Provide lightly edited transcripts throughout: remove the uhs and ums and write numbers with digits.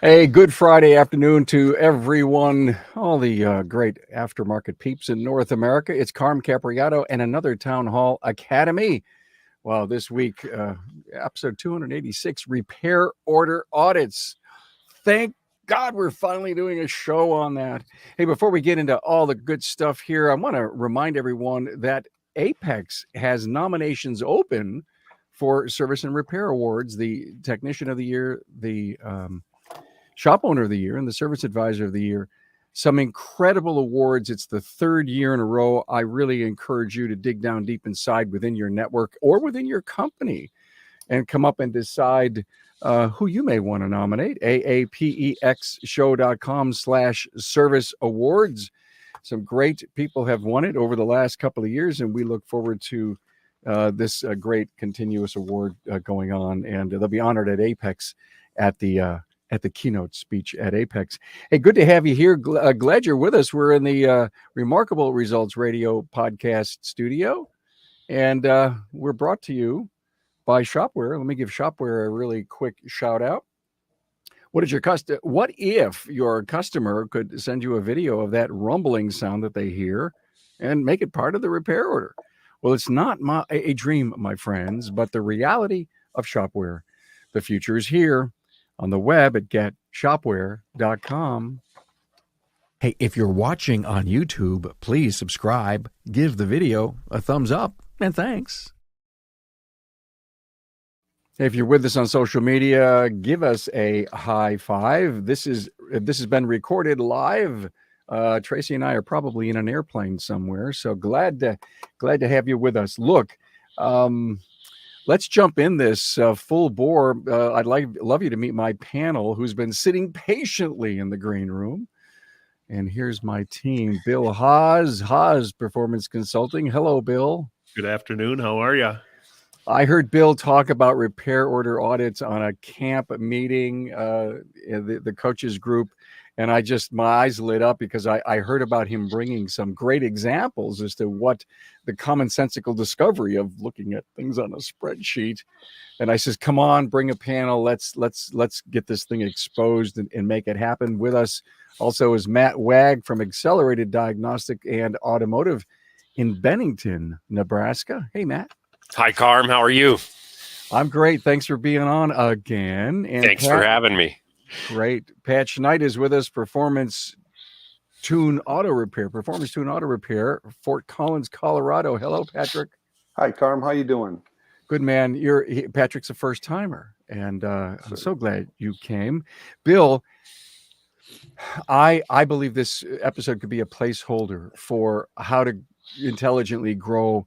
Hey, good Friday afternoon to everyone, all the great aftermarket peeps in North America. It's Carm Capriato and another Town Hall Academy. Well, this week, episode 286, Repair Order Audits. Thank God we're finally doing a show on that. Hey, before we get into all the good stuff here, I want to remind everyone that Apex has nominations open for Service and Repair Awards, the Technician of the Year, the Shop Owner of the Year, and the Service Advisor of the Year. Some incredible awards. It's the third year in a row. I really encourage you to dig down deep inside within your network or within your company and come up and decide who you may want to nominate. aapexshow.com/service awards. Some great people have won it over the last couple of years, and we look forward to this great continuous award going on. And they'll be honored at Apex at the keynote speech at Apex. Hey, good to have you here. Glad you're with us. We're in the Remarkable Results Radio podcast studio, and we're brought to you by Shopware. Let me give Shopware a really quick shout out. What if your customer could send you a video of that rumbling sound that they hear and make it part of the repair order? Well, it's not a dream, my friends, but the reality of Shopware. The future is here. On the web at getshopware.com. Hey, if you're watching on YouTube, please subscribe, give the video a thumbs up, and thanks. If you're with us on social media, give us a high five. This has been recorded live. Tracy and I are probably in an airplane somewhere, so glad to have you with us. Look, let's jump in this full bore. I'd love you to meet my panel who's been sitting patiently in the green room. And here's my team. Bill Haas Performance Consulting. Hello, Bill. Good afternoon. How are you? I heard Bill talk about repair order audits on a camp meeting, the coaches group. And my eyes lit up because I heard about him bringing some great examples as to what the commonsensical discovery of looking at things on a spreadsheet. And I says, come on, bring a panel. Let's get this thing exposed and make it happen. With us also is Matt Wag from Accelerated Diagnostic and Automotive in Bennington, Nebraska. Hey, Matt. Hi, Carm. How are you? I'm great. Thanks for being on again. And thanks for having me. Great. Pat Schneid is with us, Performance Tune Auto Repair, Fort Collins, Colorado. Hello, Patrick. Hi, Carm. How you doing? Good, man. Patrick's a first-timer, and I'm so glad you came. Bill, I believe this episode could be a placeholder for how to intelligently grow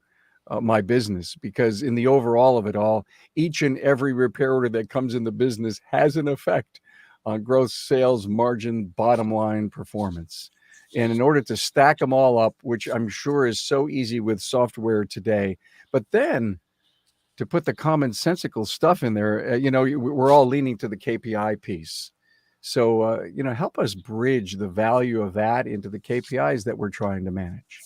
my business, because in the overall of it all, each and every repair order that comes in the business has an effect on growth, sales, margin, bottom line performance. And in order to stack them all up, which I'm sure is so easy with software today, but then to put the commonsensical stuff in there, we're all leaning to the KPI piece. So, help us bridge the value of that into the KPIs that we're trying to manage.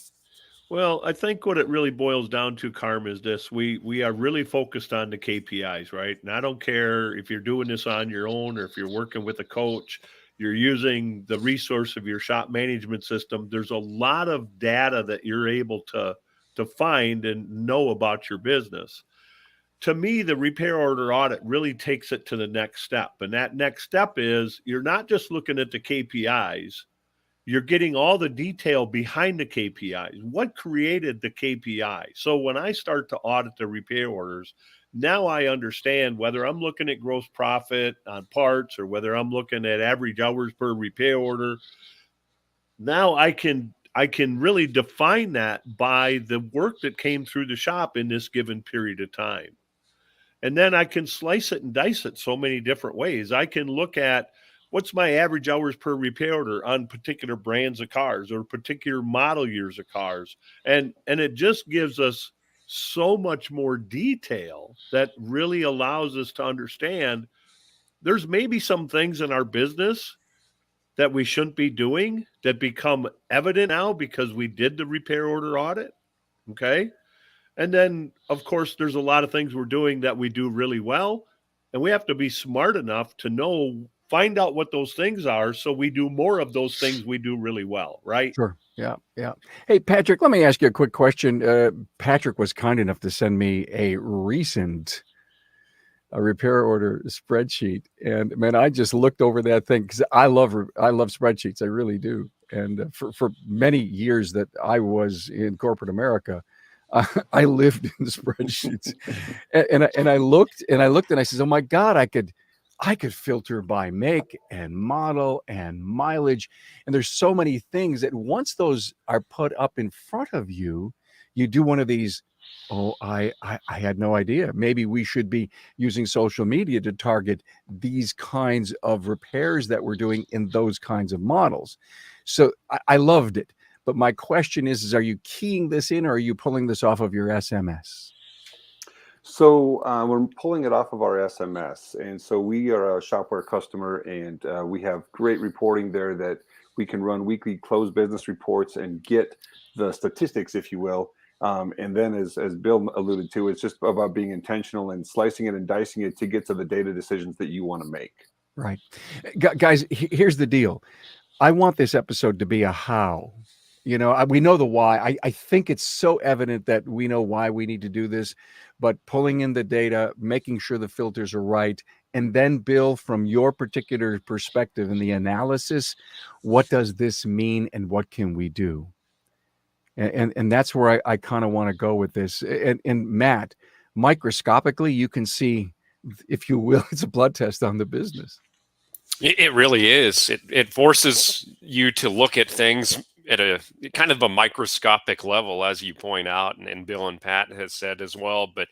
Well, I think what it really boils down to, Carm, is this. We are really focused on the KPIs, right? And I don't care if you're doing this on your own or if you're working with a coach, you're using the resource of your shop management system. There's a lot of data that you're able to find and know about your business. To me, the repair order audit really takes it to the next step. And that next step is you're not just looking at the KPIs. You're getting all the detail behind the KPIs. What created the KPI? So when I start to audit the repair orders, now I understand whether I'm looking at gross profit on parts or whether I'm looking at average hours per repair order. Now I can really define that by the work that came through the shop in this given period of time. And then I can slice it and dice it so many different ways. I can look at what's my average hours per repair order on particular brands of cars or particular model years of cars. And it just gives us so much more detail that really allows us to understand there's maybe some things in our business that we shouldn't be doing that become evident now because we did the repair order audit. Okay. And then, of course, there's a lot of things we're doing that we do really well. And we have to be smart enough to know find out what those things are so we do more of those things we do really well, right? Sure. Yeah. Yeah. Hey, Patrick, let me ask you a quick question. Patrick was kind enough to send me a recent repair order spreadsheet, and man, I just looked over that thing because I love spreadsheets. I really do. And for many years that I was in corporate America, I lived in spreadsheets, and I looked and I says, oh my God, I could filter by make and model and mileage. And there's so many things that once those are put up in front of you, you do one of these. Oh, I had no idea. Maybe we should be using social media to target these kinds of repairs that we're doing in those kinds of models. So I loved it. But my question is are you keying this in or are you pulling this off of your SMS? So we're pulling it off of our SMS. And so we are a Shopware customer, and we have great reporting there that we can run weekly closed business reports and get the statistics, if you will. And then as Bill alluded to, it's just about being intentional and slicing it and dicing it to get to the data decisions that you want to make. Right. Guys, here's the deal. I want this episode to be a how. We know the why. I think it's so evident that we know why we need to do this, but pulling in the data, making sure the filters are right, and then Bill, from your particular perspective in the analysis, what does this mean and what can we do? And that's where I kind of want to go with this. And Matt, microscopically, you can see, if you will, it's a blood test on the business. It really is. It forces you to look at things at a kind of a microscopic level, as you point out, and Bill and Pat has said as well. But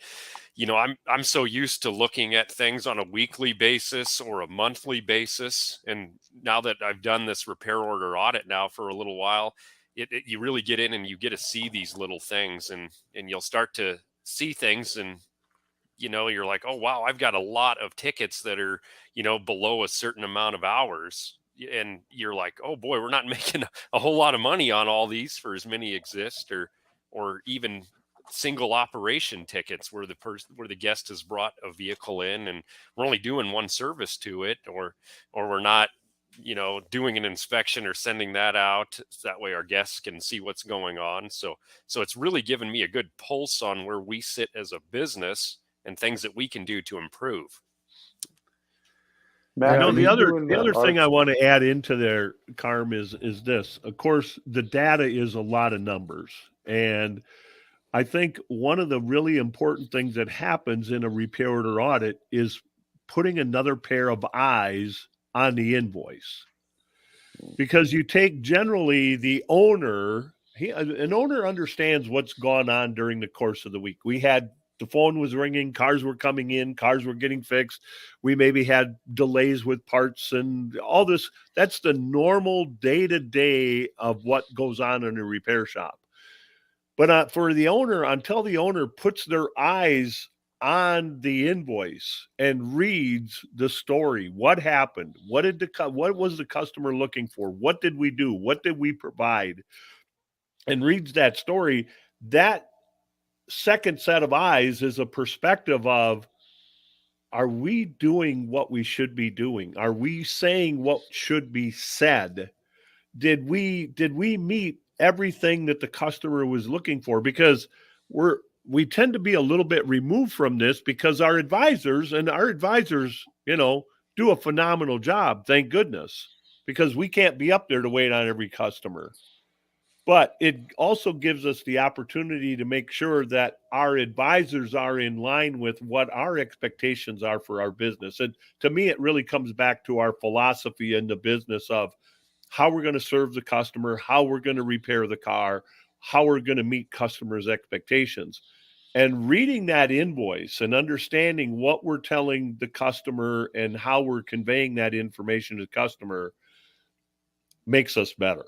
I'm so used to looking at things on a weekly basis or a monthly basis, and now that I've done this repair order audit now for a little while, you really get in and you get to see these little things, and you'll start to see things, and you're like, oh wow, I've got a lot of tickets that are below a certain amount of hours, and you're like, oh boy, we're not making a whole lot of money on all these for as many exist, or even single operation tickets where the guest has brought a vehicle in and we're only doing one service to it, or we're not doing an inspection or sending that out so that way our guests can see what's going on. So it's really given me a good pulse on where we sit as a business and things that we can do to improve. Matt, The other thing I want to add into there, Carm, is this. Of course, the data is a lot of numbers. And I think one of the really important things that happens in a repair order audit is putting another pair of eyes on the invoice. Because you take generally the owner, an owner understands what's gone on during the course of the week. The phone was ringing, cars were coming in, cars were getting fixed. We maybe had delays with parts and all this. That's the normal day-to-day of what goes on in a repair shop. But for the owner, until the owner puts their eyes on the invoice and reads the story, what happened, what was the customer looking for, what did we do, what did we provide, and reads that story, that second set of eyes is a perspective of, are we doing what we should be doing? Are we saying what should be said? Did we meet everything that the customer was looking for? Because we tend to be a little bit removed from this because our advisors do a phenomenal job, thank goodness, because we can't be up there to wait on every customer. But it also gives us the opportunity to make sure that our advisors are in line with what our expectations are for our business. And to me, it really comes back to our philosophy in the business of how we're going to serve the customer, how we're going to repair the car, how we're going to meet customers' expectations. And reading that invoice and understanding what we're telling the customer and how we're conveying that information to the customer makes us better.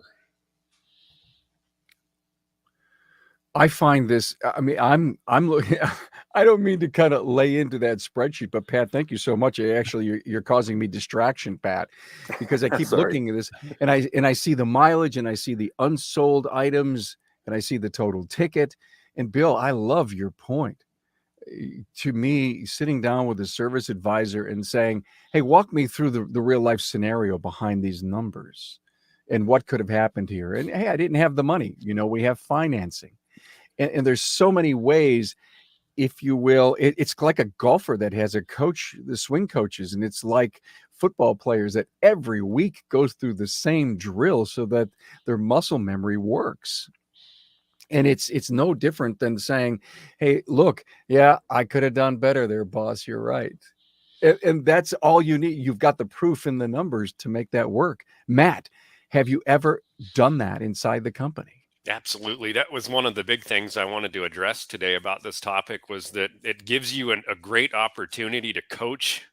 I find this, I mean, I'm looking, I don't mean to kind of lay into that spreadsheet, but Pat, thank you so much. You're causing me distraction, Pat, because I keep looking at this and I see the mileage and I see the unsold items and I see the total ticket. And Bill, I love your point. to me, sitting down with a service advisor and saying, hey, walk me through the real life scenario behind these numbers and what could have happened here. And hey, I didn't have the money. We have financing. And there's so many ways, if you will. It's like a golfer that has a coach, the swing coaches, and it's like football players that every week goes through the same drill so that their muscle memory works. And it's no different than saying, hey, look, yeah, I could have done better there, boss. You're right. And that's all you need. You've got the proof in the numbers to make that work. Matt, have you ever done that inside the company? Absolutely. That was one of the big things I wanted to address today about this topic, was that it gives you a great opportunity to coach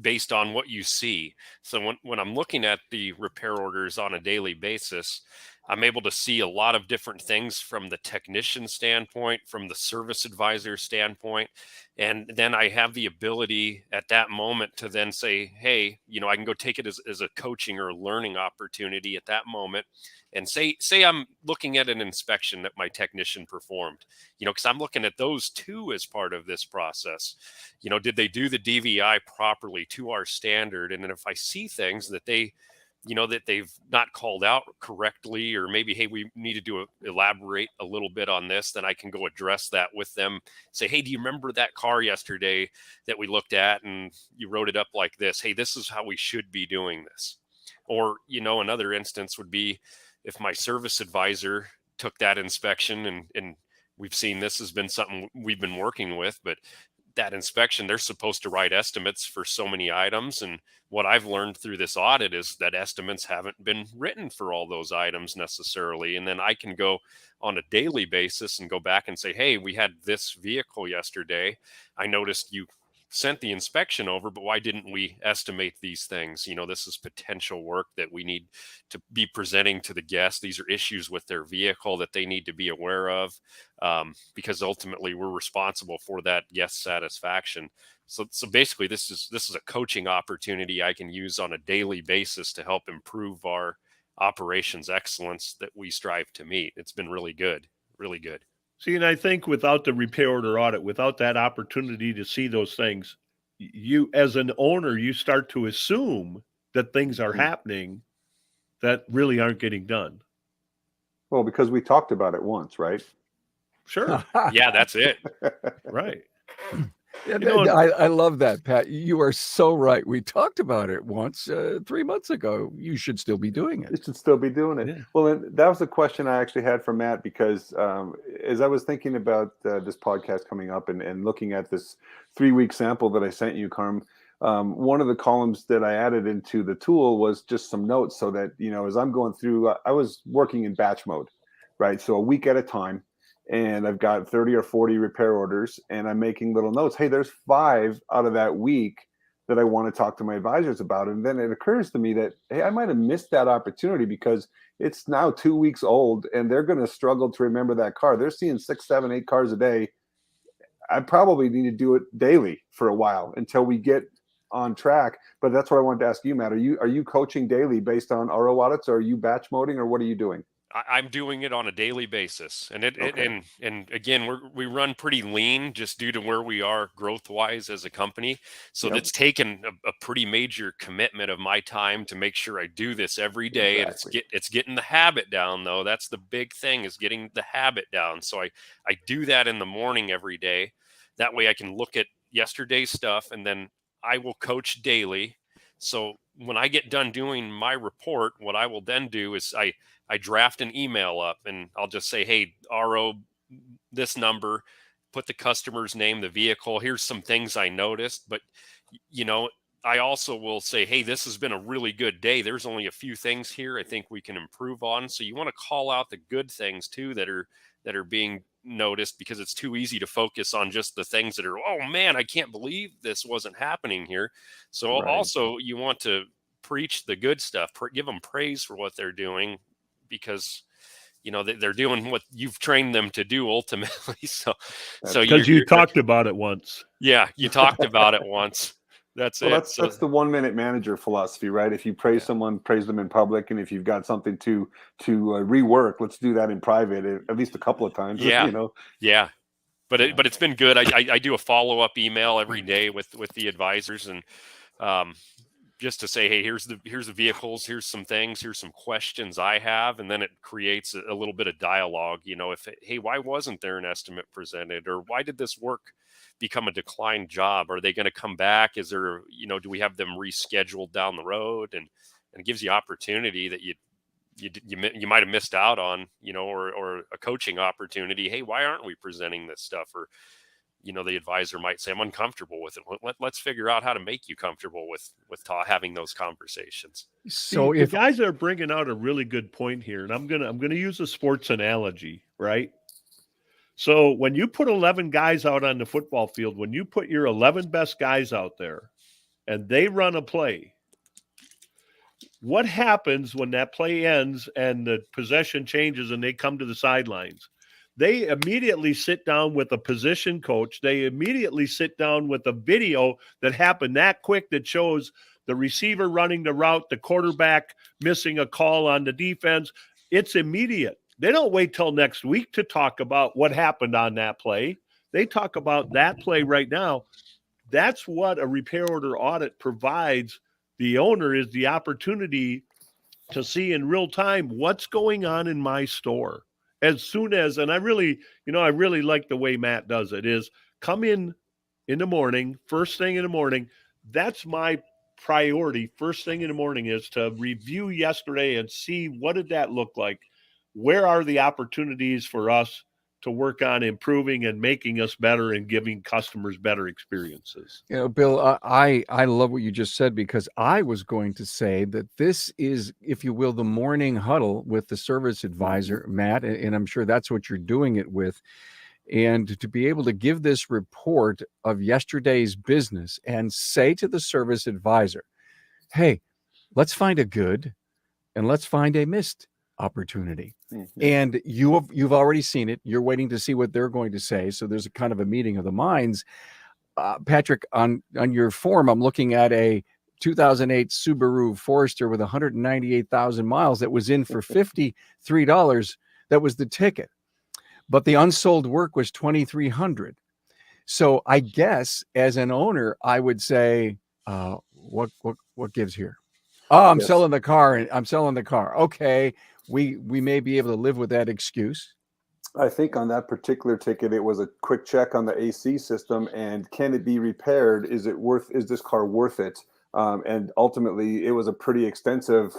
based on what you see. So when I'm looking at the repair orders on a daily basis, I'm able to see a lot of different things from the technician standpoint, from the service advisor standpoint. And then I have the ability at that moment to then say, hey, I can go take it as a coaching or learning opportunity at that moment. And say I'm looking at an inspection that my technician performed, because I'm looking at those two as part of this process. Did they do the DVI properly to our standard? And then if I see things that that they've not called out correctly, or maybe, hey, we needed to elaborate a little bit on this, then I can go address that with them. Say, hey, do you remember that car yesterday that we looked at and you wrote it up like this? Hey, this is how we should be doing this. Or, another instance would be if my service advisor took that inspection, and we've seen this has been something we've been working with, but that inspection, they're supposed to write estimates for so many items. And what I've learned through this audit is that estimates haven't been written for all those items necessarily. And then I can go on a daily basis and go back and say, hey, we had this vehicle yesterday. I noticed you sent the inspection over, but why didn't we estimate these things? This is potential work that we need to be presenting to the guests. These are issues with their vehicle that they need to be aware of, because ultimately we're responsible for that guest satisfaction. So basically this is a coaching opportunity I can use on a daily basis to help improve our operations excellence that we strive to meet. It's been really good, really good. See, and I think without the repair order audit, without that opportunity to see those things, you as an owner, you start to assume that things are happening that really aren't getting done. Well, because we talked about it once, right? Sure. Yeah, that's it. Right. Yeah, I love that, Pat. You are so right. We talked about it once 3 months ago. You should still be doing You it. should still be doing it. Yeah. Well, and that was a question I actually had for Matt, because as I was thinking about this podcast coming up and looking at this 3-week sample that I sent you, Carm, one of the columns that I added into the tool was just some notes, so that, as I'm going through, I was working in batch mode, right? So a week at a time. And I've got 30 or 40 repair orders, and I'm making little notes. Hey, there's 5 out of that week that I want to talk to my advisors about. And then it occurs to me that, hey, I might have missed that opportunity because it's now 2 weeks old and they're going to struggle to remember that car. They're seeing 6, 7, 8 cars a day. I probably need to do it daily for a while until we get on track. But that's what I wanted to ask you, Matt. Are you coaching daily based on RO audits, or are you batch moding, or what are you doing? I'm doing it on a daily basis, and Okay. and again, we run pretty lean just due to where we are growth wise as a company. So Yep. that's taken a pretty major commitment of my time to make sure I do this every day. Exactly. And it's getting the habit down, though. That's the big thing, is getting the habit down. So I do that in the morning every day. That way I can look at yesterday's stuff, and then I will coach daily. So when I get done doing my report, what I will then do is I draft an email up, and I'll just say, hey, RO, this number, put the customer's name, the vehicle. Here's some things I noticed. But, I also will say, hey, this has been a really good day. There's only a few things here I think we can improve on. So you want to call out the good things too that are being noticed, because it's too easy to focus on just the things that are, oh man, I can't believe this wasn't happening here. So Right. also you want to preach the good stuff, give them praise for what they're doing, because they're doing what you've trained them to do ultimately. So Because you talked about it once. yeah, you talked about it once. That's Well, it. that's the 1-minute manager philosophy, right? If you praise someone, praise them in public, and if you've got something to rework, let's do that in private, at least a couple of times. Yeah. Yeah. but it's been good. I do a follow-up email every day with the advisors, and just to say, hey, here's the vehicles, here's some things, here's some questions I have, and then it creates a little bit of dialogue. If hey, why wasn't there an estimate presented, or why did this work become a declined job? Are they going to come back? Is there, do we have them rescheduled down the road? And it gives you opportunity that you might have missed out on, or a coaching opportunity. Hey, why aren't we presenting this stuff? Or, the advisor might say, I'm uncomfortable with it. Let's figure out how to make you comfortable with having those conversations. So See, if the guys are bringing out a really good point here, and I'm gonna use a sports analogy, right? So when you put 11 guys out on the football field, when you put your 11 best guys out there and they run a play, what happens when that play ends and the possession changes and they come to the sidelines? They immediately sit down with a position coach. They immediately sit down with a video that happened that quick that shows the receiver running the route, the quarterback missing a call on the defense. It's immediate. They don't wait till next week to talk about what happened on that play. They talk about that play right now. That's what a repair order audit provides the owner, is the opportunity to see in real time what's going on in my store. As soon as, and I really like the way Matt does it, is come in the morning, first thing in the morning. That's my priority. First thing in the morning is to review yesterday and see what did that look like? Where are the opportunities for us to work on improving and making us better and giving customers better experiences? Bill, I love what you just said, because I was going to say that this is, if you will, the morning huddle with the service advisor, Matt, and I'm sure that's what you're doing it with. And to be able to give this report of yesterday's business and say to the service advisor, hey, let's find a good and let's find a missed opportunity. Mm-hmm. And you've already seen it. You're waiting to see what they're going to say. So there's a kind of a meeting of the minds. Patrick, on your form, I'm looking at a 2008 Subaru Forester with 198,000 miles that was in for $53. That was the ticket, but the unsold work was $2,300. So I guess as an owner, I would say, what gives here? Oh, I'm Yes. selling the car, and I'm selling the car. Okay, we may be able to live with that excuse. I think on that particular ticket, it was a quick check on the AC system, and can it be repaired? Is this car worth it? And ultimately, it was a pretty extensive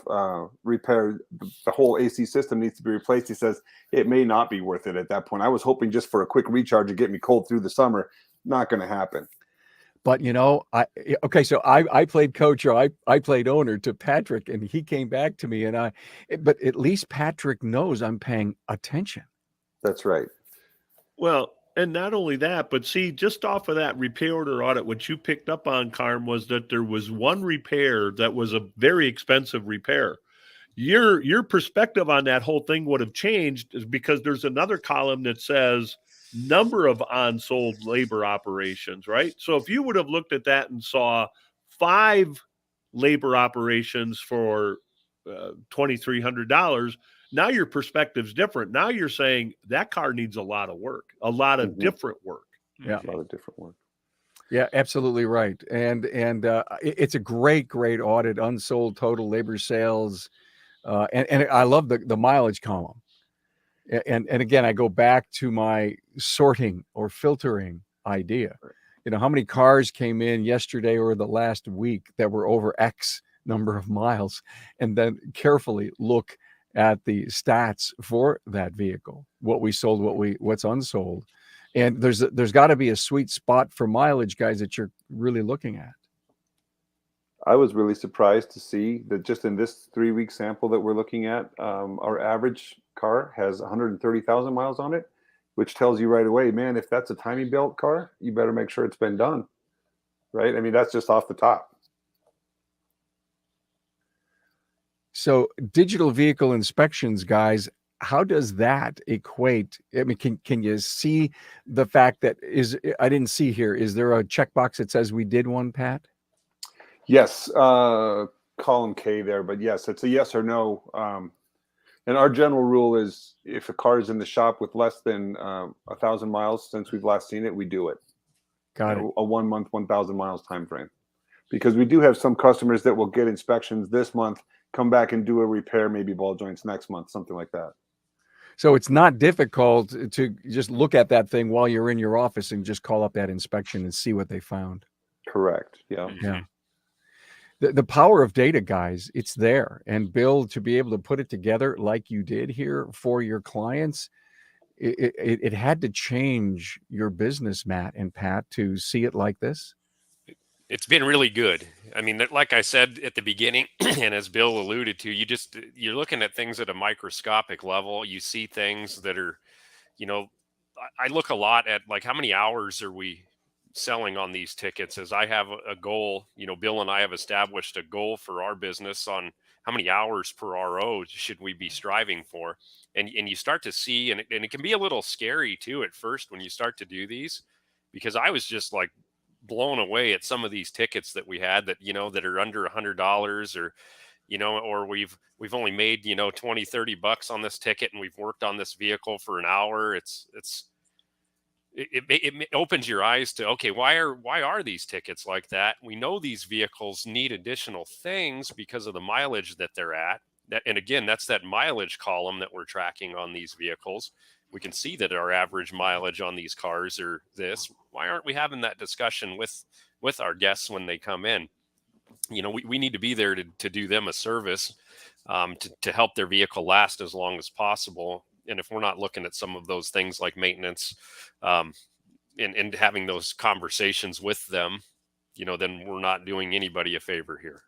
repair. The whole AC system needs to be replaced. He says it may not be worth it at that point. I was hoping just for a quick recharge to get me cold through the summer. Not going to happen. But so I played coach, or I played owner to Patrick, and he came back to me, but at least Patrick knows I'm paying attention. That's right. Well, and not only that, but see, just off of that repair order audit, what you picked up on, Carm, was that there was one repair that was a very expensive repair. Your perspective on that whole thing would have changed, is because there's another column that says number of unsold labor operations, right? So if you would have looked at that and saw 5 labor operations for $2,300, now your perspective's different. Now you're saying that car needs a lot of work, a lot of different work. Yeah, A lot of different work. Yeah, absolutely right. And it's a great audit, unsold total labor sales, and I love the mileage column. And again, I go back to my sorting or filtering idea. How many cars came in yesterday or the last week that were over X number of miles, and then carefully look at the stats for that vehicle, what we sold, what's unsold. And there's got to be a sweet spot for mileage, guys, that you're really looking at. I was really surprised to see that just in this 3-week sample that we're looking at, our average car has 130,000 miles on it, which tells you right away, man, if that's a timing belt car, you better make sure it's been done, right? I mean, that's just off the top. So digital vehicle inspections, guys, how does that equate? I mean, can you see the fact that I didn't see here, is there a checkbox that says we did one, Pat? Yes, column K there, but yes, it's a yes or no. And our general rule is if a car is in the shop with less than 1,000 miles since we've last seen it, we do it. Got it. A 1 month, 1,000 miles time frame. Because we do have some customers that will get inspections this month, come back and do a repair, maybe ball joints next month, something like that. So it's not difficult to just look at that thing while you're in your office and just call up that inspection and see what they found. Correct. Yeah. Yeah. The power of data, guys, it's there. And Bill, to be able to put it together like you did here for your clients, it had to change your business, Matt and Pat, to see it like this. It's been really good. I mean, like I said at the beginning, and as Bill alluded to, you're looking at things at a microscopic level. You see things that are, you know, I look a lot at like how many hours are we selling on these tickets. As I have a goal, you know, Bill and I have established a goal for our business on how many hours per RO should we be striving for. And you start to see, and it can be a little scary too at first when you start to do these, because I was just like blown away at some of these tickets that we had that, you know, that are under $100, or, you know, or we've only made, you know, 20-30 bucks on this ticket, and we've worked on this vehicle for an hour. It opens your eyes to, okay, why are these tickets like that? We know these vehicles need additional things because of the mileage that they're at. And again, that's that mileage column that we're tracking on these vehicles. We can see that our average mileage on these cars are this. Why aren't we having that discussion with our guests when they come in? You know, we need to be there to do them a service, to help their vehicle last as long as possible. And if we're not looking at some of those things like maintenance, and having those conversations with them, you know, then we're not doing anybody a favor here.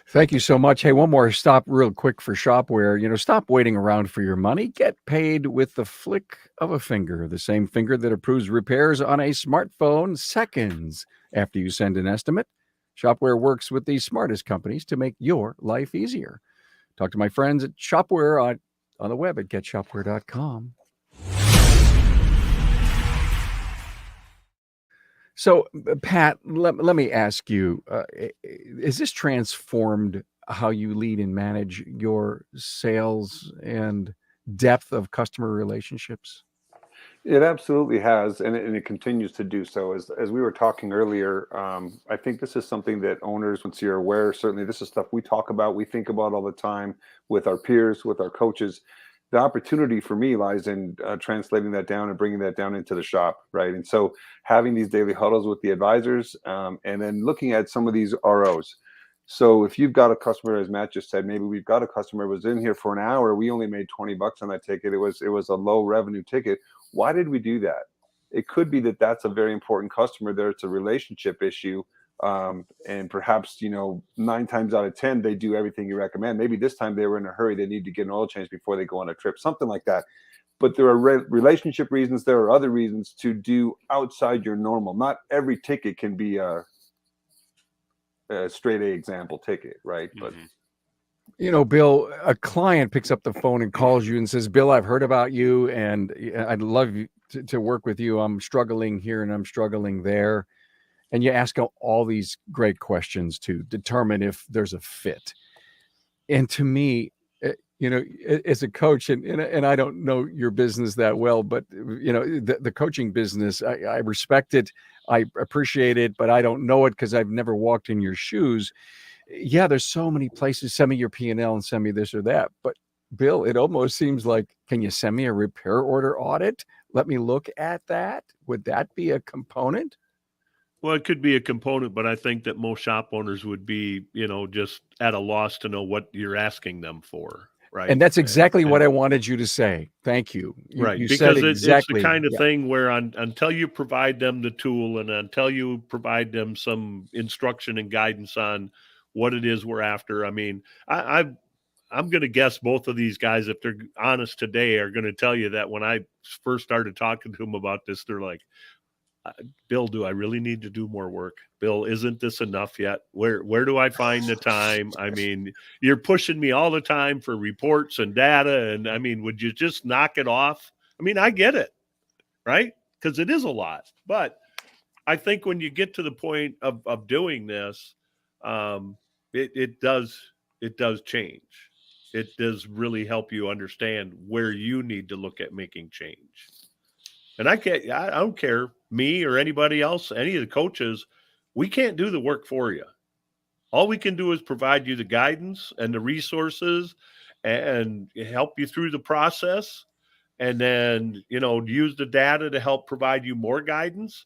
Thank you so much. Hey, one more stop real quick for Shopware. You know, stop waiting around for your money. Get paid with the flick of a finger, the same finger that approves repairs on a smartphone seconds after you send an estimate. Shopware works with the smartest companies to make your life easier. Talk to my friends at Shopware on the web at getshopware.com. So, Pat, let me ask you, is this transformed how you lead and manage your sales and depth of customer relationships? It absolutely has, and it continues to do so. As we were talking earlier, I think this is something that owners, once you're aware, certainly this is stuff we talk about, we think about all the time with our peers, with our coaches. The opportunity for me lies in translating that down and bringing that down into the shop, right? And so having these daily huddles with the advisors, and then looking at some of these ROs. So if you've got a customer, as Matt just said, maybe we've got a customer who was in here for an hour, we only made 20 bucks on that ticket. It was a low revenue ticket. Why did we do that? It could be that that's a very important customer there. It's a relationship issue. And perhaps, 9 times out of 10, they do everything you recommend. Maybe this time they were in a hurry. They need to get an oil change before they go on a trip, something like that. But there are relationship reasons. There are other reasons to do outside your normal. Not every ticket can be a straight A example ticket, right? But Bill, a client picks up the phone and calls you and says, Bill, I've heard about you and I'd love to work with you. I'm struggling here and I'm struggling there. And you ask all these great questions to determine if there's a fit. And to me, as a coach, and I don't know your business that well, but, the coaching business, I respect it. I appreciate it, but I don't know it because I've never walked in your shoes. Yeah, there's so many places. Send me your P&L and send me this or that. But Bill, it almost seems like, can you send me a repair order audit? Let me look at that. Would that be a component? Well, it could be a component, but I think that most shop owners would be, just at a loss to know what you're asking them for. Right. And that's exactly what I wanted you to say. Thank you. Right. You because said exactly. It's the kind of thing where until you provide them the tool and until you provide them some instruction and guidance on what it is we're after. I mean, I'm going to guess both of these guys, if they're honest today, are going to tell you that when I first started talking to them about this, they're like, Bill, do I really need to do more work? Bill, isn't this enough yet? Where do I find the time? I mean, you're pushing me all the time for reports and data. And I mean, would you just knock it off? I mean, I get it, right? Because it is a lot. But I think when you get to the point of doing this, it does change. it does really help you understand where you need to look at making change. And I don't care, me or anybody else, any of the coaches, we can't do the work for you. All we can do is provide you the guidance and the resources and help you through the process. And then, use the data to help provide you more guidance.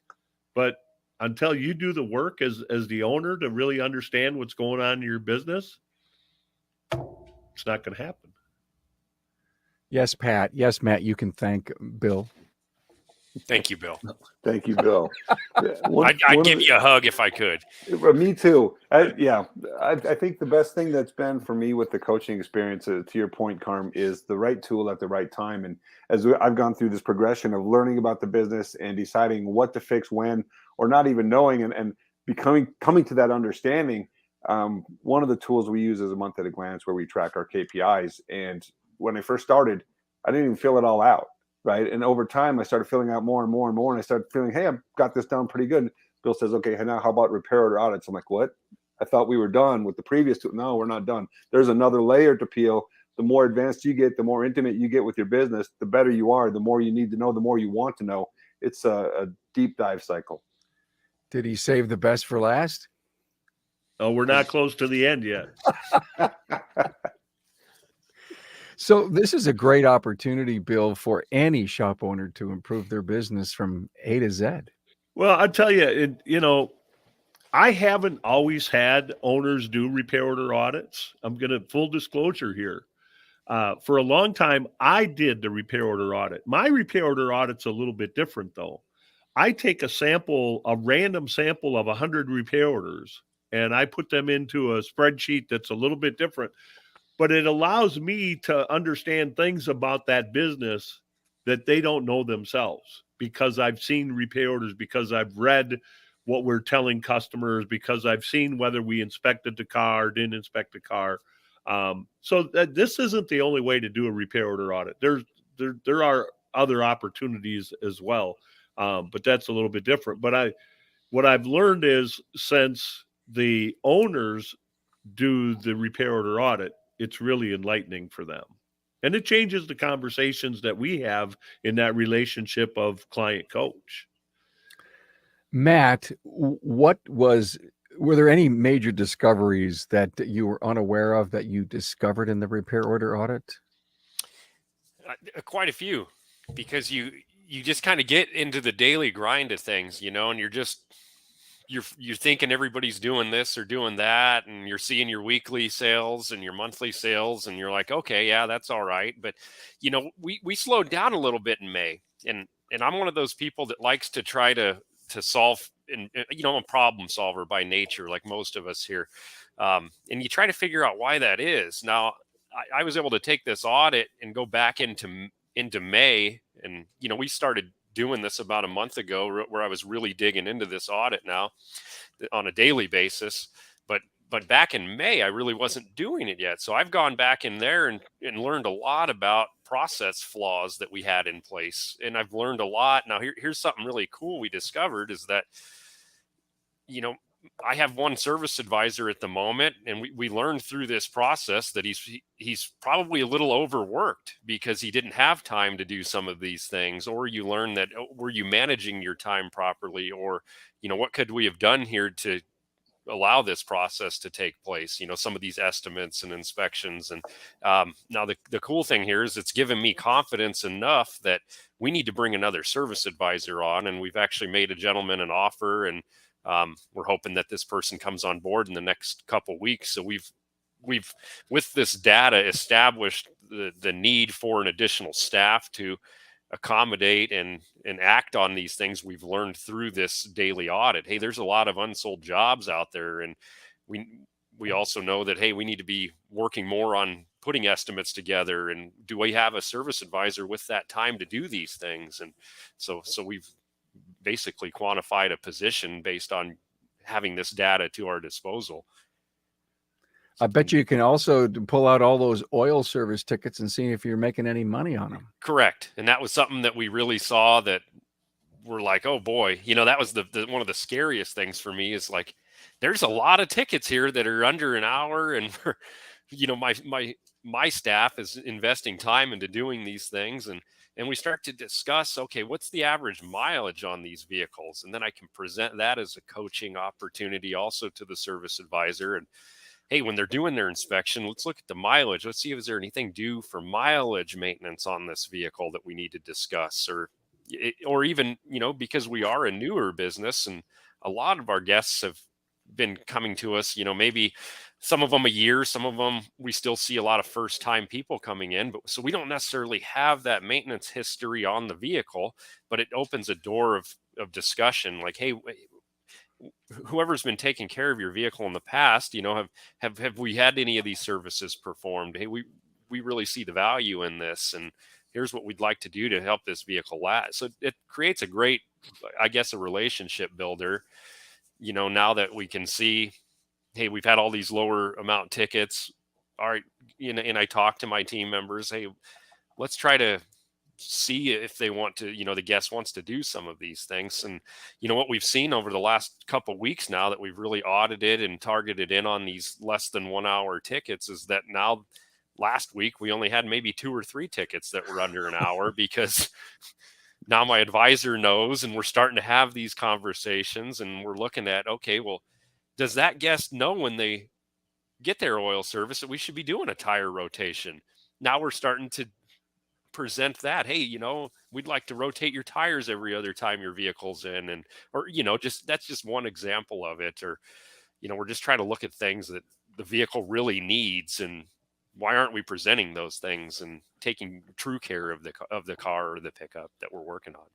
But until you do the work as the owner to really understand what's going on in your business, it's not going to happen. Yes, Pat. Yes, Matt, you can thank Bill. Thank you, Bill. Thank you, Bill. I'd give you a hug if I could. Me too. I think the best thing that's been for me with the coaching experience, to your point, Carm, is the right tool at the right time. And as I've gone through this progression of learning about the business and deciding what to fix when, or not even knowing, and coming to that understanding, one of the tools we use is a month at a glance, where we track our KPIs. And when I first started, I didn't even fill it all out. Right. And over time, I started filling out more and more and more. And I started feeling, hey, I've got this down pretty good. And Bill says, okay, now how about repair order audits? I'm like, what? I thought we were done with the previous two. No, we're not done. There's another layer to peel. The more advanced you get, the more intimate you get with your business, the better you are, the more you need to know, the more you want to know. It's a deep dive cycle. Did he save the best for last? Oh, we're not close to the end yet. So this is a great opportunity, Bill, for any shop owner to improve their business from A to Z. Well, I'll tell you, I haven't always had owners do repair order audits. I'm going to full disclosure here. For a long time, I did the repair order audit. My repair order audit's a little bit different, though. I take a random sample of 100 repair orders, and I put them into a spreadsheet that's a little bit different. But it allows me to understand things about that business that they don't know themselves, because I've seen repair orders, because I've read what we're telling customers, because I've seen whether we inspected the car, didn't inspect the car. So this isn't the only way to do a repair order audit. There are other opportunities as well, but that's a little bit different. But what I've learned is, since the owners do the repair order audit, it's really enlightening for them. And it changes the conversations that we have in that relationship of client coach. Matt, were there any major discoveries that you were unaware of that you discovered in the repair order audit? Quite a few, because you just kind of get into the daily grind of things, and you're thinking everybody's doing this or doing that, and you're seeing your weekly sales and your monthly sales, and you're like, okay, yeah, that's all right. But we slowed down a little bit in May, and I'm one of those people that likes to try to solve, and I'm a problem solver by nature, like most of us here, and you try to figure out why that is. Now, I was able to take this audit and go back into May, and we started doing this about a month ago, where I was really digging into this audit now on a daily basis. But back in May, I really wasn't doing it yet. So I've gone back in there and learned a lot about process flaws that we had in place. And I've learned a lot. Now, here's something really cool we discovered, is that, I have one service advisor at the moment, and we learned through this process that he's probably a little overworked because he didn't have time to do some of these things. Or you learn that, were you managing your time properly? Or, what could we have done here to allow this process to take place? Some of these estimates and inspections. And now the cool thing here is, it's given me confidence enough that we need to bring another service advisor on. And we've actually made a gentleman an offer, and we're hoping that this person comes on board in the next couple weeks. So we've with this data established the need for an additional staff to accommodate and act on these things we've learned through this daily audit. Hey, there's a lot of unsold jobs out there, and we also know that, hey, we need to be working more on putting estimates together. And do we have a service advisor with that time to do these things? And so we've basically quantified a position based on having this data to our disposal. I bet you can also pull out all those oil service tickets and see if you're making any money on them. Correct. And that was something that we really saw, that we're like, oh boy, that was the one of the scariest things for me, is like, there's a lot of tickets here that are under an hour. And my my staff is investing time into doing these things, and we start to discuss, okay, what's the average mileage on these vehicles? And then I can present that as a coaching opportunity also to the service advisor. And hey, when they're doing their inspection, let's look at the mileage. Let's see if is there anything due for mileage maintenance on this vehicle that we need to discuss, or even, because we are a newer business and a lot of our guests have been coming to us, maybe some of them a year, some of them we still see a lot of first time people coming in, but so we don't necessarily have that maintenance history on the vehicle, but it opens a door of discussion like, hey, whoever's been taking care of your vehicle in the past, have we had any of these services performed? Hey, we really see the value in this, and here's what we'd like to do to help this vehicle last. So it creates a great, I guess, a relationship builder, now that we can see, hey, we've had all these lower amount tickets. All right. And I talk to my team members, hey, let's try to see if they want to, the guest wants to do some of these things. And what we've seen over the last couple of weeks now that we've really audited and targeted in on these less than 1 hour tickets is that now last week we only had maybe 2 or 3 tickets that were under an hour because now my advisor knows, and we're starting to have these conversations, and we're looking at, okay, well, does that guest know when they get their oil service that we should be doing a tire rotation? Now we're starting to present that, hey, we'd like to rotate your tires every other time your vehicle's in, and or just that's just one example of it. Or we're just trying to look at things that the vehicle really needs, and why aren't we presenting those things and taking true care of the car or the pickup that we're working on?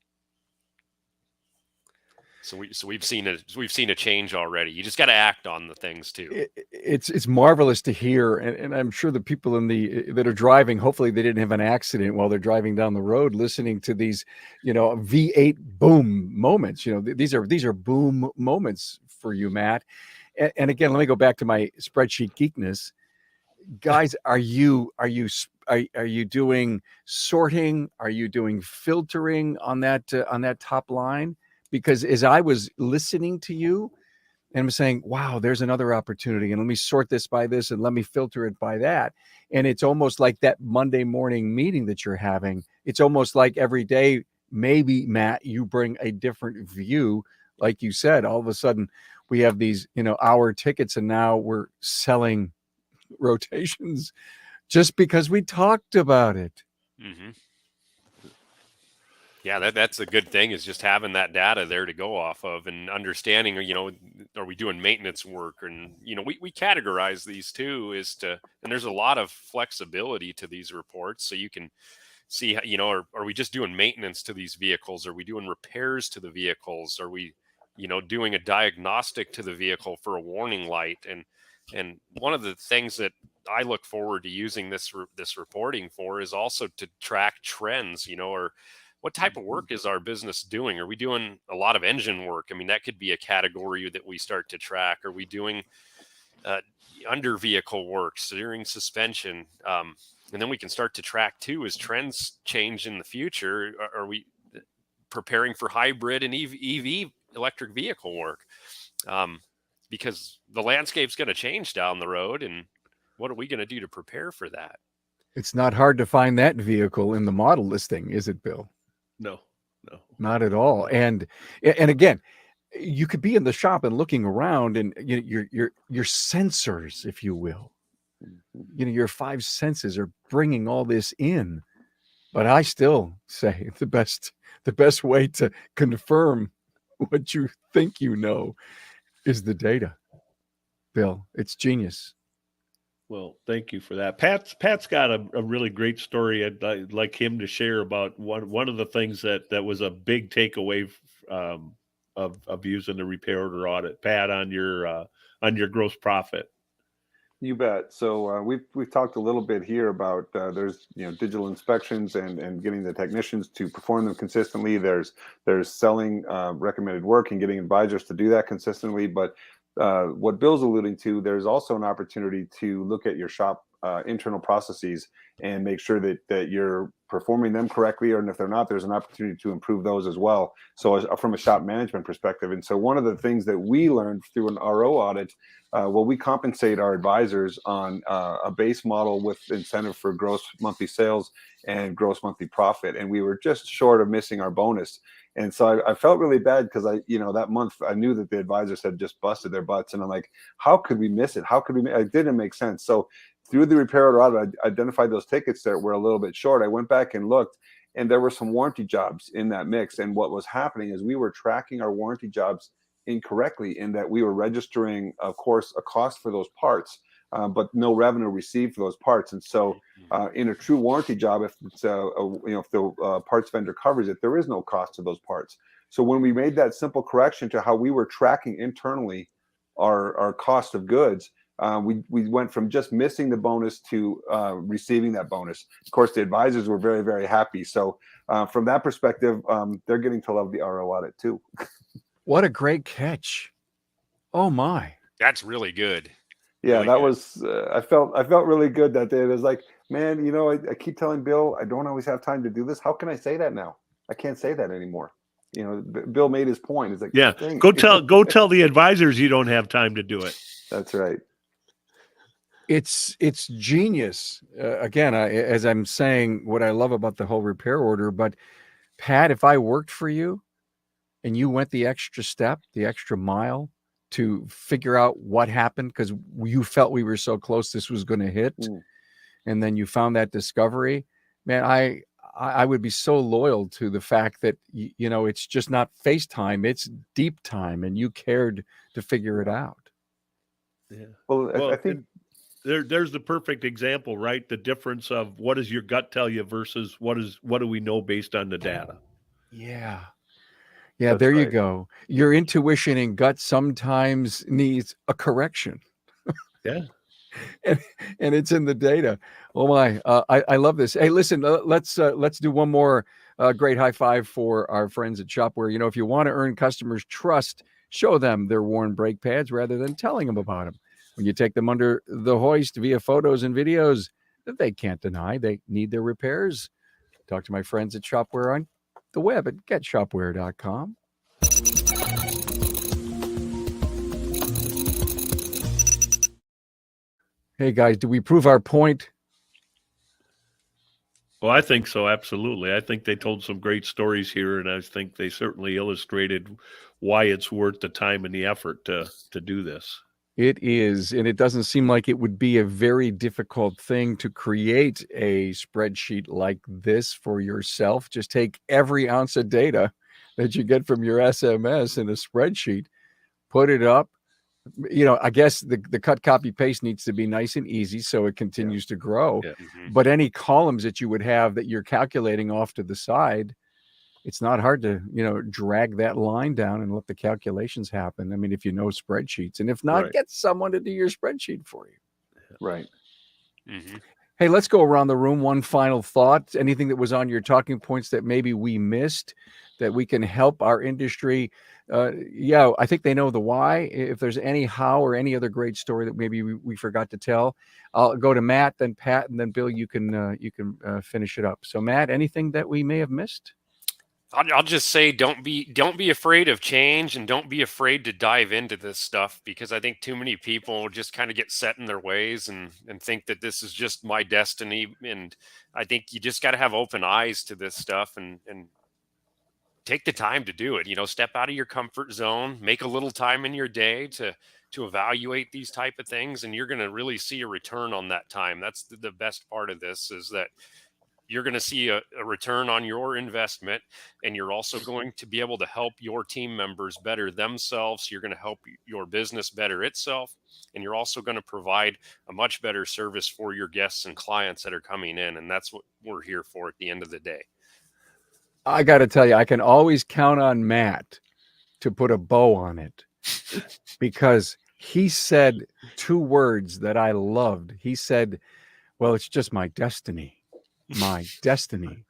So we've seen a change already. You just got to act on the things too. It's marvelous to hear, and I'm sure the people that are driving, hopefully they didn't have an accident while they're driving down the road, listening to these, V8 boom moments. These are boom moments for you, Matt. And again, let me go back to my spreadsheet geekness, guys. Are you doing sorting? Are you doing filtering on that top line? Because as I was listening to you and I'm saying, wow, there's another opportunity, and let me sort this by this and let me filter it by that. And it's almost like that Monday morning meeting that you're having. It's almost like every day, maybe, Matt, you bring a different view. Like you said, all of a sudden we have these, hour tickets, and now we're selling rotations just because we talked about it. Mm-hmm. Yeah, that's a good thing, is just having that data there to go off of and understanding, are we doing maintenance work? And, we categorize these too, and there's a lot of flexibility to these reports. So you can see, are we just doing maintenance to these vehicles? Are we doing repairs to the vehicles? Are we, doing a diagnostic to the vehicle for a warning light? And one of the things that I look forward to using this reporting for is also to track trends, or what type of work is our business doing? Are we doing a lot of engine work? I mean, that could be a category that we start to track. Are we doing under vehicle work, steering, suspension? And then we can start to track too, as trends change in the future. Are we preparing for hybrid and EV electric vehicle work? Because the landscape's going to change down the road, and what are we going to do to prepare for that? It's not hard to find that vehicle in the model listing, is it, Bill? No, not at all. And again, you could be in the shop and looking around, and your sensors, if you will, your 5 senses are bringing all this in. But I still say the best way to confirm what you think is the data. Bill, it's genius. Well, thank you for that. Pat's got a really great story I'd like him to share about one of the things that was a big takeaway of using the repair order audit. Pat, on your gross profit. You bet. So we've talked a little bit here about there's digital inspections and getting the technicians to perform them consistently. There's selling recommended work and getting advisors to do that consistently. But what Bill's alluding to, there's also an opportunity to look at your shop internal processes and make sure that you're performing them correctly, and if they're not, there's an opportunity to improve those as well. So from a shop management perspective. And so one of the things that we learned through an RO audit, well, we compensate our advisors on a base model with incentive for gross monthly sales and gross monthly profit. And we were just short of missing our bonus. And so I felt really bad because that month I knew that the advisors had just busted their butts, and I'm like, how could we miss it? How could we? It didn't make sense. So through the repair order audit, I identified those tickets that were a little bit short. I went back and looked, and there were some warranty jobs in that mix. And what was happening is we were tracking our warranty jobs incorrectly, in that we were registering, of course, a cost for those parts, but no revenue received for those parts. And so in a true warranty job, if it's if the parts vendor covers it, there is no cost to those parts. So when we made that simple correction to how we were tracking internally our cost of goods, we went from just missing the bonus to receiving that bonus. Of course, the advisors were very, very happy. So from that perspective, they're getting to love the RO audit too. What a great catch. Oh my. That's really good. Yeah, Really that good. was, I felt really good that day. It was like, man, I keep telling Bill, I don't always have time to do this. How can I say that now? I can't say that anymore. Bill made his point. It's like, Yeah, dang. go tell the advisors you don't have time to do it. That's right. It's genius. Again, as I'm saying, what I love about the whole repair order, but Pat, if I worked for you and you went the extra step, the extra mile to figure out what happened, because you felt we were so close this was going to hit, and then you found that discovery, man, I would be so loyal to the fact that, it's just not FaceTime, it's deep time, and you cared to figure it out. Yeah. Well, I think there's the perfect example, right? The difference of what does your gut tell you versus what do we know based on the data? Yeah. That's There you right. go. Your intuition and gut sometimes needs a correction. Yeah. and it's in the data. Oh my, I love this. Hey, listen, let's do one more great high five for our friends at Shopware. If you want to earn customers' trust, show them their worn brake pads rather than telling them about them. When you take them under the hoist via photos and videos that they can't deny, they need their repairs. Talk to my friends at Shopware on the web at getshopware.com. Hey guys, do we prove our point? Well, I think so. Absolutely. I think they told some great stories here, and I think they certainly illustrated why it's worth the time and the effort to do this. It is, and it doesn't seem like it would be a very difficult thing to create a spreadsheet like this for yourself. Just take every ounce of data that you get from your SMS in a spreadsheet, put it up. I guess the cut, copy, paste needs to be nice and easy so it continues to grow. Yeah. But any columns that you would have that you're calculating off to the side, it's not hard to, drag that line down and let the calculations happen. I mean, if you know spreadsheets, and if not, Right. get someone to do your spreadsheet for you. Right. Mm-hmm. Hey, let's go around the room. One final thought. Anything that was on your talking points that maybe we missed that we can help our industry? I think they know the why. If there's any how or any other great story that maybe we forgot to tell, I'll go to Matt, then Pat, and then Bill. You can finish it up. So, Matt, anything that we may have missed? I'll just say don't be afraid of change, and don't be afraid to dive into this stuff, because I think too many people just kind of get set in their ways and think that this is just my destiny. And I think you just got to have open eyes to this stuff and take the time to do it. Step out of your comfort zone, make a little time in your day to evaluate these type of things, and you're going to really see a return on that time. That's the best part of this, is that you're going to see a return on your investment, and you're also going to be able to help your team members better themselves. You're going to help your business better itself, and you're also going to provide a much better service for your guests and clients that are coming in. And that's what we're here for at the end of the day. I got to tell you, I can always count on Matt to put a bow on it, because he said two words that I loved. He said, well, it's just my destiny. My destiny.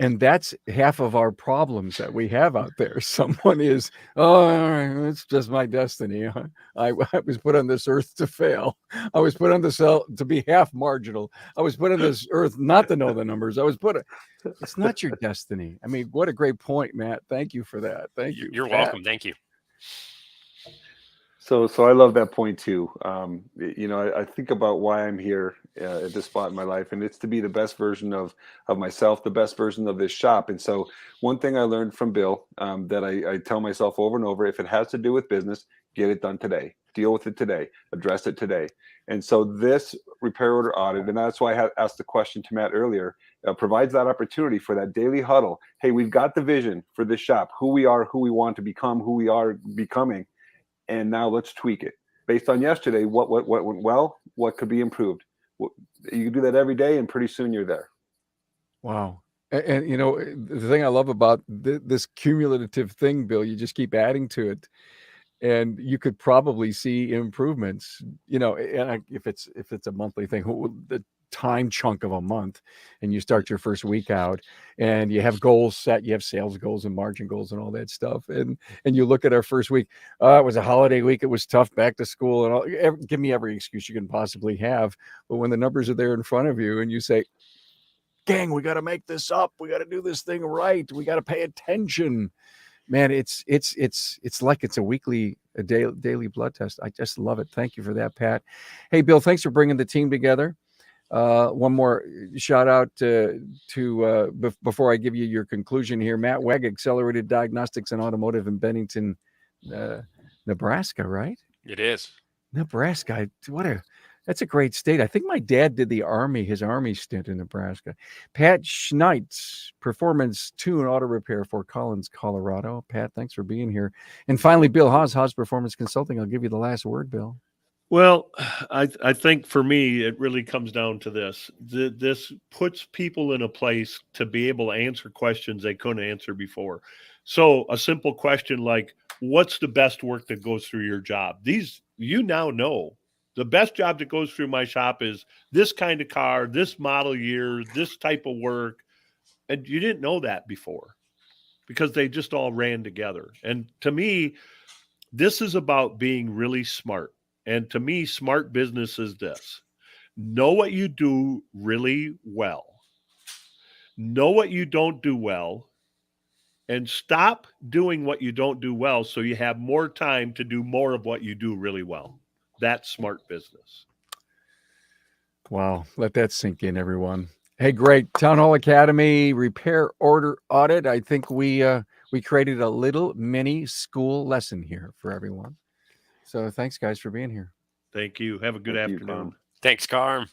And that's half of our problems that we have out there. Someone is, oh, all right, it's just my destiny. I was put on this earth to fail. I was put on this earth to be half marginal. I was put on this earth not to know the numbers. It's not your destiny. I mean, what a great point, Matt. Thank you for that. Thank you. You're Pat? welcome. Thank you. So I love that point too. I think about why I'm here at this spot in my life, and it's to be the best version of myself, the best version of this shop. And so one thing I learned from Bill that I tell myself over and over: if it has to do with business, get it done today, deal with it today, address it today. And so this repair order audit, and that's why I had asked the question to Matt earlier, provides that opportunity for that daily huddle. Hey, we've got the vision for this shop, who we are, who we want to become, who we are becoming. And now let's tweak it based on yesterday. What went well? What could be improved? You can do that every day, and pretty soon you're there. Wow. And the thing I love about this cumulative thing, Bill, you just keep adding to it, and you could probably see improvements. And if it's a monthly thing, the time chunk of a month, and you start your first week out, and you have goals set, you have sales goals and margin goals and all that stuff, and you look at our first week. It was a holiday week, it was tough, back to school, and all. Give me every excuse you can possibly have, but when the numbers are there in front of you and you say, gang, we got to make this up, we got to do this thing right, we got to pay attention, man, it's like it's a daily blood test. I just love it. Thank you for that, Pat. Hey, Bill, thanks for bringing the team together. One more shout out before I give you your conclusion here. Matt Weg, Accelerated Diagnostics and Automotive in Bennington, Nebraska, right? It is. Nebraska. That's a great state. I think my dad did his Army stint in Nebraska. Pat Schneitz, Performance Tune Auto Repair, Fort Collins, Colorado. Pat, thanks for being here. And finally, Bill Haas Performance Consulting. I'll give you the last word, Bill. Well, I think for me, it really comes down to this. This puts people in a place to be able to answer questions they couldn't answer before. So a simple question like, what's the best work that goes through your job? You now know. The best job that goes through my shop is this kind of car, this model year, this type of work. And you didn't know that before because they just all ran together. And to me, this is about being really smart. And to me, smart business is this: know what you do really well, know what you don't do well, and stop doing what you don't do well so you have more time to do more of what you do really well. That's smart business. Wow. Let that sink in, everyone. Hey, great. Town Hall Academy repair order audit. I think we created a little mini school lesson here for everyone. So thanks, guys, for being here. Thank you. Have a good afternoon. Thanks, Carm.